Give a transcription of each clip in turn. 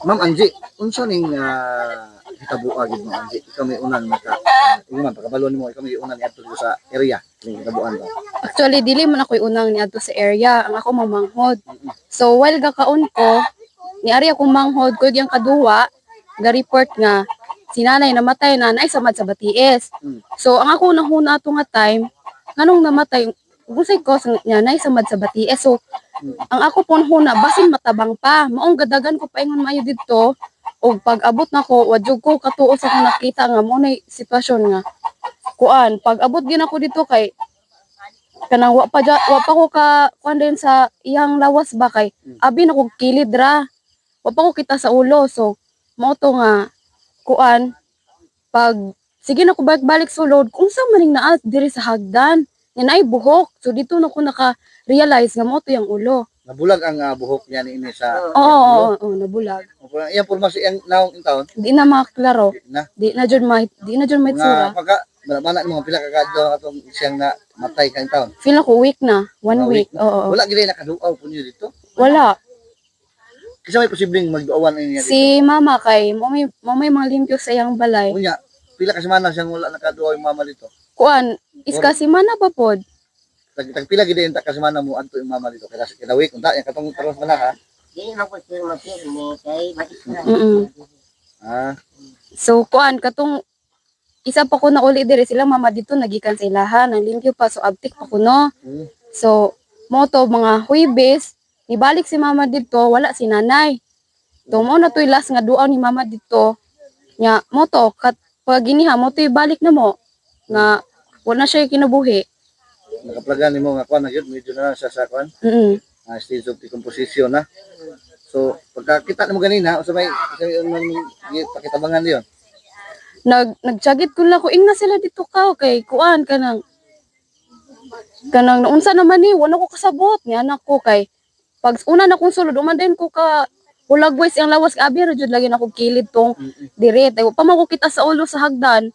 Ma'am Angie, unsa ning hitabuan gid mo Angie? Ikaw may unang man pagkabalon mo, ikaw may unang niadto sa area ning hitabuan ba? Actually, dili man ako'y unang niadto sa area. Ang ako mamanghod. So, while gakaon ko, niari akong manghod ko yung kaduwa, ga-report nga, si nanay namatay na, naay samad sa Baties. So, ang ako nahuna ato nga time, nganong namatay, gusay ko niya, naay samad sa Baties. So, ang ako po huna, basin matabang pa. Maong gadagan ko paingon mayo dito, o pag abot na ko, wadyog ko katuo sa kong nakita nga, mo na sitwasyon nga. Kuan, pag abot gin ako dito kay, kanang wa pa ko ka kuan din sa iyang lawas ba kay abi na kog kilid ra, wa pa ko kita sa ulo. So mao to nga kuan, pag sige na ko balik sulod kung sa maning naa diri sa hagdan nga naay buhok. So dito na ko naka realize nga mao to yang ulo. Nabulag ang buhok niya ni sa Oo, nabulag. Iyang pormasyon ang naong in taon. Di na maklaro. Na. Di na jud may tsura. Nga pagka mana mo pila ka kadto atong siyang na matay kang taon. Feel ako week na, 1 week. Oo. Wala gid nakaduaw po niyo dito. Wala. Kasi may posibleng magduawan niya dito. Si mama kay mo may mga limpyo sa iyang balay. Unya, pila ka semana siyang wala nakaduaw yung mama dito. Kuan, iska si mana pa pod. Tagpila gid ta ka semana mo adto yung mama dito kaya sa week unta yang katong karon man ha. Dili man ko sir mapirmi kay maisra. Ah. So kuan katong isa pa ko na uli diri sila mama dito nagikan sa ilahan nang limpyo pa so abtik pa kuno. So mo to mga Huwebes nibalik si mama dito wala si nanay. So mo na toy last nga duaw ni mama dito. Nya mo to kat pag giniha mo toy balik na mo nga wala siya kinabuhi. Nakaplagan nimo nga kuan na gyud medyo na sa kuan. Stage of decomposition na. So pagkakita nimo ganina usa may pakitabangan diyon. Nagtiyagit ko lang ko ingna sila dito ka kay kuan kanang unsa naman ni wala ko kasabot ni anak ko kay pag una na kong sulod uman din ko ka hulagwes ang lawas abi ra jud lagi na ko kilid tong dire tay pa man ko kita sa ulo sa hagdan.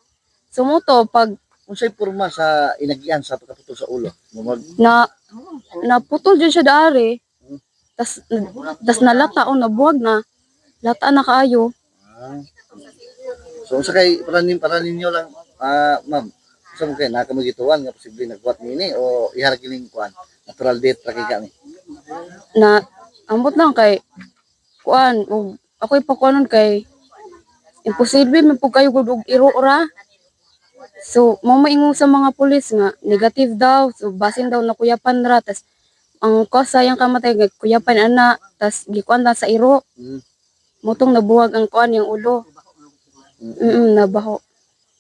Sumuto pag unsay porma sa inagian sa pagkaputol sa ulo? Na putol jud siya dari. Tas nalata o nabuwag na. Lata na kaayo. So unsa kay para ninyo lang ma'am. Sa mo kay nakamagituan nga posible nagbuhat nini o iharag kining kuan natural death ra kay kami. Na ambot lang kay kuan ug ako'y pakuanon kay imposible man pug kayo gud og iro ra. So mo maingon sa mga pulis nga negative daw so basin daw na kuyapan ra tas ang kosa yang kamatay kuyapan ana tas gikuan lang sa iro. Motong nabuwag ang kuan yung ulo. Nabaho.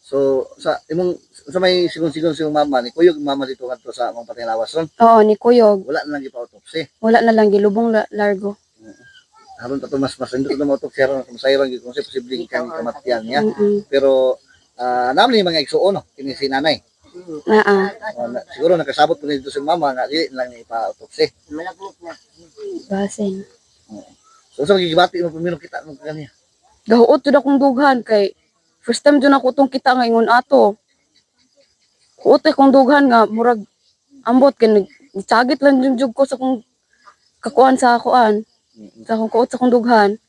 So sa imong sa may sigon-sigon si mama ni kuyog mama dito kadto sa mga patay lawas ron. Oo, ni kuyog. Wala na lang gipa-autopsy. Wala na lang gilubong largo. Haron ta to mas hindi ko na ma-autopsy ron kung sayron gyud kung sa posibleng kang kamatian niya. Pero naman ni mga igsuon no kini si nanay. Siguro nakasabot po dito si mama nga dili lang ni ipa-autopsy. Malaglit na. Basin. So sa gigibati mo pumino kita mo kaniya. Gahuot jud akong dughan kay first time jud ako tong kita nga ingon ato. Huot akong dughan nga murag ambot kay nagtagit lang jud ko sa kong kakuan sa kuan. Sa akong kuot sa kong dughan.